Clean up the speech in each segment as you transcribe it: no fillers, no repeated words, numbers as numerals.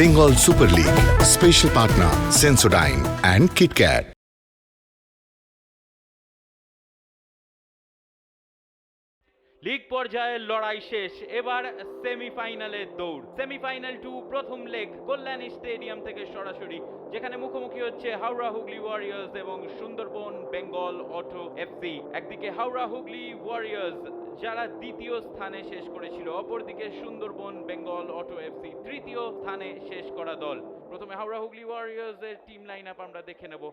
Bengal Super League. Special partner Sensodyne and KitKat. League পর্যায়ের লড়াই শেষ, এবার সেমিফাইনালের দৌড়। সেমিফাইনাল 2 প্রথম লেগ কল্যাণী স্টেডিয়াম থেকে সরাসরি, যেখানে মুখোমুখি হচ্ছে হাওড়া হুগলি ওয়ারিয়র্স এবং সুন্দরবন বেঙ্গল অটো এফসি। একদিকে হাওড়া হুগলি ওয়ারিয়র্স যারা দ্বিতীয় স্থানে শেষ করেছিল, অপরদিকে সুন্দরবন বেঙ্গল অটো এফসি তৃতীয় স্থানে শেষ করা দল। প্রথমে হাওড়া হুগলি ওয়ারিয়র্স এর টিম লাইন আপ আমরা দেখে নেব।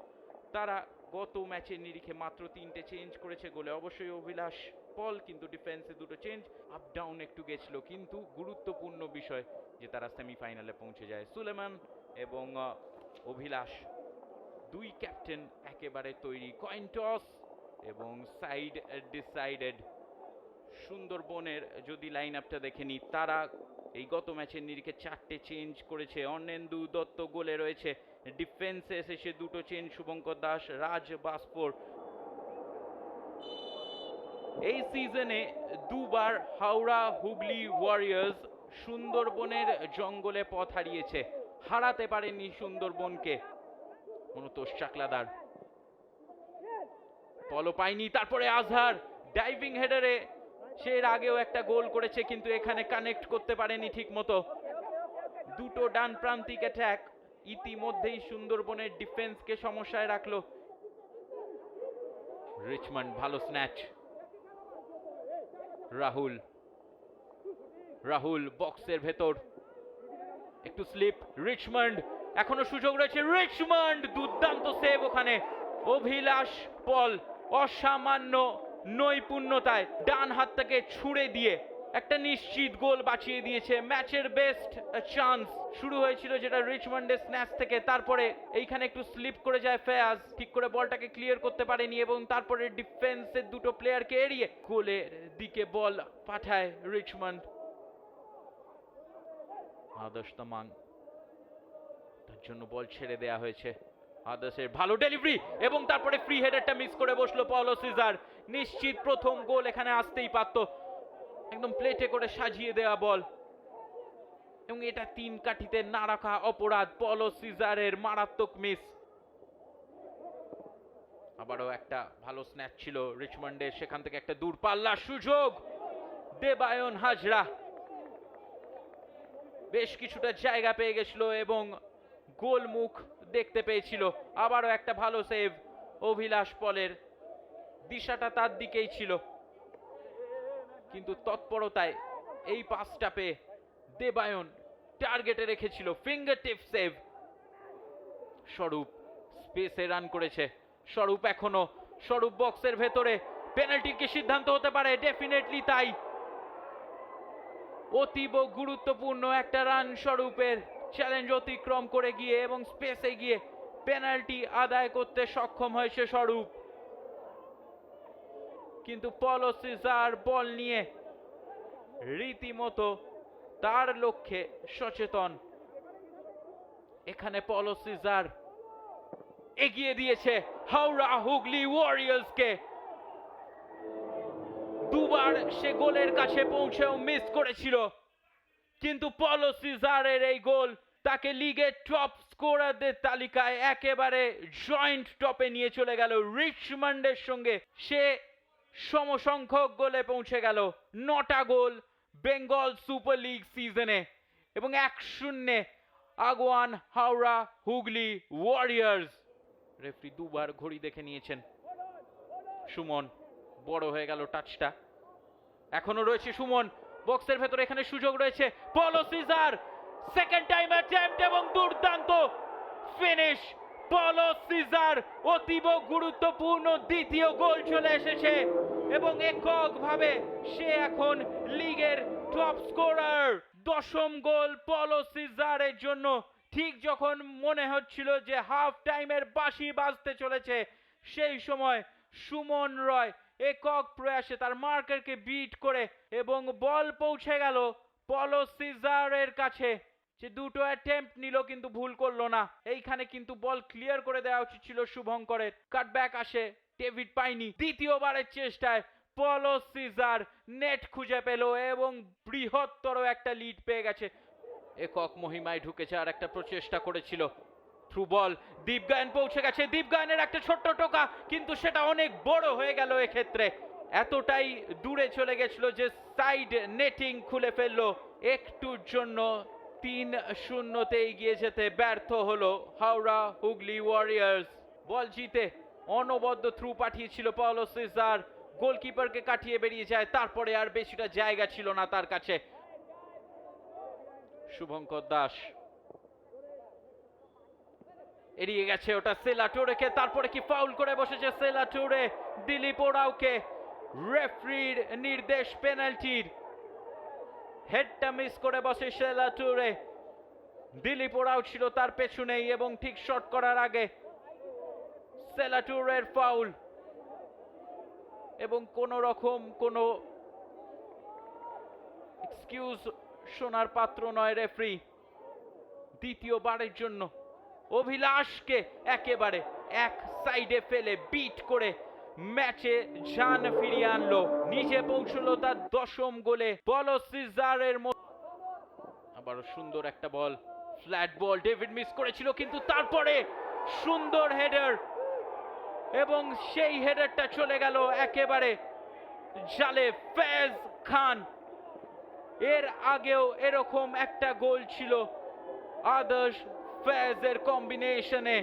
তারা গত ম্যাচের নিরিখে মাত্র 3টে চেঞ্জ করেছে। গোলে অবশ্যই অভিলাষ পল, কিন্তু ডিফেন্সে 2টো চেঞ্জ, আপ ডাউন একটু গেছিল, কিন্তু গুরুত্বপূর্ণ বিষয় যে তারা সেমিফাইনালে পৌঁছে যায়। সুলেমান এবং অভিলাষ দুই ক্যাপ্টেন একেবারে তৈরি। কয়েন টস এবং সাইড ডিসাইডেড। সুন্দরবনের যদি লাইন আপটা দেখে নিই, তারা এই গত ম্যাচের নিরিখে 4টে চেঞ্জ করেছে। অর্ণেন্দু দত্ত গোলে রয়েছে, ডিফেন্সে এসেছে 2টো চেঞ্জ, শুভঙ্কর দাস, রাজ বাসপুর। এই সিজনে দুবার হাওড়া হুগলি ওয়ারিয়র্স সুন্দরবনের জঙ্গলে পথ হারিয়েছে, হারাতে পারেনি সুন্দরবনকে। মনোতোষ চাকলাদার বলও পায়নি, তারপরে আজহার ডাইভিং হেডারে সে এর আগেও একটা গোল করেছে, কিন্তু এখানে কানেক্ট করতে পারেনি ঠিক মতো। 2টো ডান প্রান্তিক অ্যাটাক ইতিমধ্যেই সুন্দরবনের ডিফেন্সকে সমস্যায় রাখলো। রিচমন্ড ভালো স্ন্যাচ, রাহুল বক্সের ভেতর একটু স্লিপ, রিচমন্ড এখনো সুযোগ রয়েছে, রিচমন্ড দুর্দান্ত সেভ ওখানে। অভিলাষ পল অসামান্য নৈপুণ্যতায় ডান হাত থেকে ছুড়ে দিয়ে একটা নিশ্চিত গোল বাঁচিয়ে দিয়েছে। ম্যাচের বেস্ট চান্স শুরু হয়েছিল যেটা রিচমন্ডের স্ন্যাচ থেকে, তারপরে এইখানে একটু স্লিপ করে যায় ফেয়াজ, ঠিক করে বলটাকে ক্লিয়ার করতে পারেনি এবং তারপরে ডিফেন্সের 2টো প্লেয়ারকে এড়িয়ে গোলের দিকে বল পাঠায় রিচমন্ড। আদর্শ তামাং, তার জন্য বল ছেড়ে দেয়া হয়েছে। আদর্শের ভালো ডেলিভারি এবং তারপরে ফ্রি হেডারটা মিস করে বসলো পলো সিজার। নিশ্চিত প্রথম গোল এখানে আসতেই পারত, একদম প্লেটে করে সাজিয়ে দেওয়া বল, এবং এটা 3 কাঠিতে না রাখা অপরাধ। পলো সিজারের মারাত্মক মিস। আবারও একটা ভালো স্ন্যাচ ছিল রিচমন্ডের, সেখান থেকে একটা দূর পাল্লা সুযোগ। দেবায়ন হাজরা বেশ কিছুটা জায়গা পেয়ে গেছিল এবং গোল মুখ দেখতে পেয়েছিল। আবারও একটা ভালো সেভ অভিলাষ পলের, দিশাটা তার দিকেই ছিল, কিন্তু তৎপরতায় এই পাসটা পেয়ে দেবায়ন টার্গেটে রেখেছিল। ফিঙ্গার টিপ সেভ। স্বরূপ স্পেসে রান করেছে, স্বরূপ বক্সের ভেতরে, পেনাল্টির কি সিদ্ধান্ত হতে পারে? ডেফিনেটলি তাই। অতীব গুরুত্বপূর্ণ একটা রান স্বরূপের, চ্যালেঞ্জ অতিক্রম করে গিয়ে এবং স্পেসে গিয়ে পেনাল্টি আদায় করতে সক্ষম হয়েছে স্বরূপ। কিন্তু পলো সিজার বল নিয়ে রীতিমতো তার লক্ষ্যে সচেতন। এখানে পলো সিজার এগিয়ে দিয়েছে হাওড়া হুগলি ওয়ারিয়র্সকে। দুবার সে গোলের কাছে পৌঁছেও মিস করেছিল, কিন্তু পলো সিজারের এই গোল তাকে লিগের টপ স্কোরারদের তালিকায় একেবারে জয়েন্ট টপে নিয়ে চলে গেল। রিচমন্ডের সঙ্গে সে সমসংখ্যক গোলে পৌঁছে গেল, 9টা গোল বেঙ্গল সুপার লিগ সিজনে, এবং 1-0 আগুয়ান হাওড়া হুগলি ওয়ারিয়র্স। রেফারি দুবার ঘড়ি দেখে নিয়েছেন। সুমন, বড় হয়ে গেল টাচটা, এখনো রয়েছে সুমন বক্সের ভেতরে, এখানে সুযোগ রয়েছে। পলো সিজার সেকেন্ড টাইম অ্যাটেম্পট এবং দুর্দান্ত ফিনিশ। পলো সিজার অতীব গুরুত্বপূর্ণ দ্বিতীয় গোল চলে এসেছে এবং এককভাবে সে এখন লিগের টপ স্কোরার। 10ম গোল পলো সিজারের জন্য। ঠিক যখন মনে হচ্ছিল যে হাফ টাইমের বাঁশি বাজতে চলেছে, সেই সময় সুমন রয় একক প্রয়াসে তার মার্কারকে বিট করে এবং বল পৌঁছে গেল পলো সিজারের কাছে। সে 2টো অ্যাটেম্পট নিল কিন্তু ভুল করলো না। এইখানে কিন্তু বল ক্লিয়ার করে দেওয়া উচিত ছিল শুভঙ্করের। কাটব্যাক আসে, ডেভিড পায়নি। দ্বিতীয়বারের চেষ্টায় পলো সিজার নেট খুঁজে পেল এবং বৃহত্তর একটা লিড পেয়ে গেছে। একক মহিমায় ঢুকে যাওয়ার একটা প্রচেষ্টা করেছিল। থ্রু বল, দীপগায়ন পৌঁছে গেছে, দীপগায়নের একটা ছোট্ট টোকা, কিন্তু সেটা অনেক বড় হয়ে গেল এক্ষেত্রে। এতটাই দূরে চলে গেছিল যে সাইড নেটিং খুলে ফেললো। একটুর জন্য 3-0 এগিয়ে যেতে ব্যর্থ হলো হাওড়া হুগলি ওয়ারিয়র্স। বল জিতে অনবদ্য থ্রু পাঠিয়েছিল পাওলো সিজার, গোলকিপারকে কাটিয়ে বেরিয়ে যায়, তারপরে আর বেশিটা জায়গা ছিল না তার কাছে। শুভঙ্কর দাস এড়িয়ে গেছে ওটা সেলা টুরেকে, তারপরে কি ফাউল করে বসেছে সেলা টুরে দিলীপ ওরাওকে। রেফারির নির্দেশ পেনাল্টির, হেডটা মিস করে বসে সেলা টুরে। দিলীপ ওরাও ছিল তার পেছনেই এবং ঠিক শট করার আগে সেলা টুরের ফাউল, এবং কোন রকম কোনো এক্সকিউজ শোনার পাত্র নয় রেফারি। দ্বিতীয়বারের জন্য অভিলাষকে একেবারে এক সাইডে ফেলে বিট করে ম্যাচে জান ফিরিয়ে আনলো, নিজে পৌঁছলো তার 10ম গোলে। পাওলো সিজারের আবারও সুন্দর একটা বল, ফ্ল্যাট বল, ডেভিড মিস করেছিল, কিন্তু তারপরে সুন্দর হেডার, এবং সেই হেডারটা চলে গেল একেবারে জালে। ফেজ খান, এর আগেও এরকম একটা গোল ছিল আদর্শ ফেজের কম্বিনেশনে,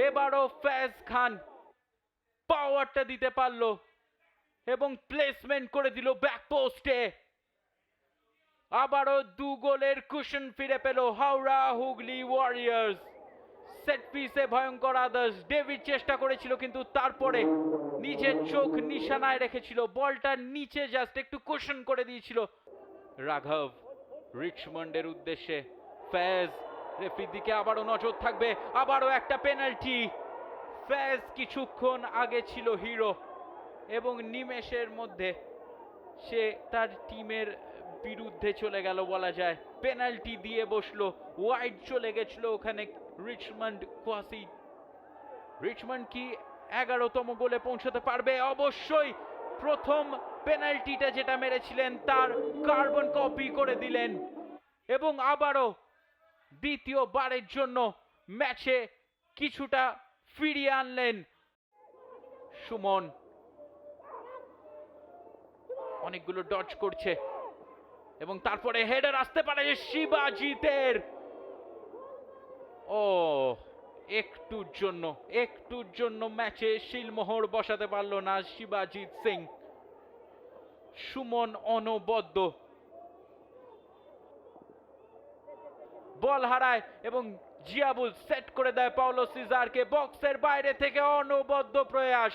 এবারও ফেজ খান পাওয়ারটা দিতে পারলো এবং প্লেসমেন্ট করে দিল ব্যাক পোস্টে। আবারও 2 গোলের কুশন ফিরে পেল হাওড়া হুগলি ওয়ারিয়র্স। সেট পিসে ভয়ঙ্কর আদর্শ, ডেভিড চেষ্টা করেছিল, কিন্তু তারপরে নিজের চোখ নিশানায় রেখেছিল, বলটা নিচে জাস্ট একটু কুশন করে দিয়েছিল। রাঘব রিচমন্ডের উদ্দেশ্যে, ফেজ, রেফারির দিকে আবারও নজর থাকবে, আবারও একটা পেনাল্টি। ফেজ কিছুক্ষণ আগে ছিল হিরো এবং নিমেষের মধ্যে সে তার টিমের বিরুদ্ধে চলে গেল বলা যায়, পেনাল্টি দিয়ে বসলো, ওয়াইড চলে গেছিল ওখানে রিচমন্ড কোয়াসি। রিচমন্ড কি 11তম গোলে পৌঁছতে পারবে? অবশ্যই। প্রথম পেনাল্টিটা যেটা মেরেছিলেন তার কার্বন কপি করে দিলেন এবং আবারও দ্বিতীয়বারের জন্য ম্যাচে কিছুটা ফিরিয়ে আনলেন। সুমন অনেকগুলো ডজ করছে এবং তারপরে হেডার আসতে পারে শিবাজিতের। ও একটুর জন্য ম্যাচে শিলমোহর বসাতে পারলো না শিবাজিৎ সিং। সুমন অনবদ্য বল হারায় এবং জিয়াবুল সেট করে দেয় পাওলো সিজারকে বক্সের বাইরে থেকে। অনবদ্য প্রয়াস,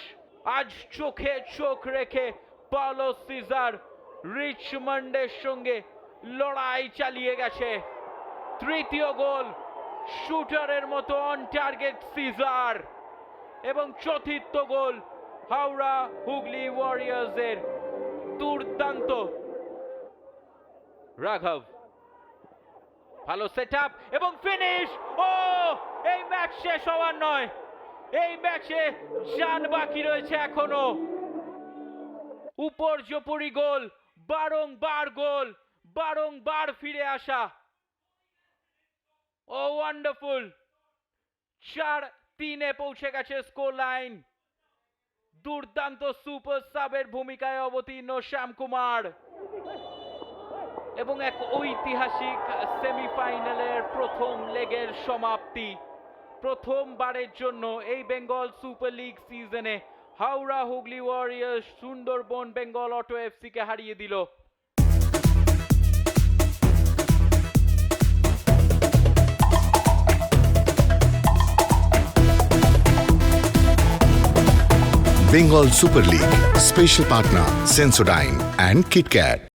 আজ চোখে চোখ রেখে পাওলো সিজার রিচমন্ডের সঙ্গে লড়াই চালিয়ে গেছে। তৃতীয় গোল, শুটারের মতো অন টার্গেট সিজার, এবং চতুর্থ গোল হাওড়া হুগলি ওয়ারিয়র্সের। দুর্দান্ত রাঘব, ভালো সেটআপ এবং ফিনিশ। ও, এই ম্যাচ শেষ হওয়ার নয়, এই ম্যাচে জান বাকি রয়েছে এখনো। উপর্যুপরি গোল, বারংবার ফিরে আসা। ও ওয়ান্ডারফুল। 4-3 পৌঁছে গেছে স্কোর লাইন। দুর্দান্ত সুপার সাবের ভূমিকায় অবতীর্ণ শ্যাম কুমার এবং এক ঐতিহাসিক সেমিফাইনালের প্রথম লেগের সমাপ্তি। প্রথমবারের জন্য এই বেঙ্গল সুপার লিগ সিজনে Howrah Hooghly warriors Sundarban Bengal auto FC কে হারিয়ে দিল। Bengal Super League. Special partner Sensodyne and KitKat.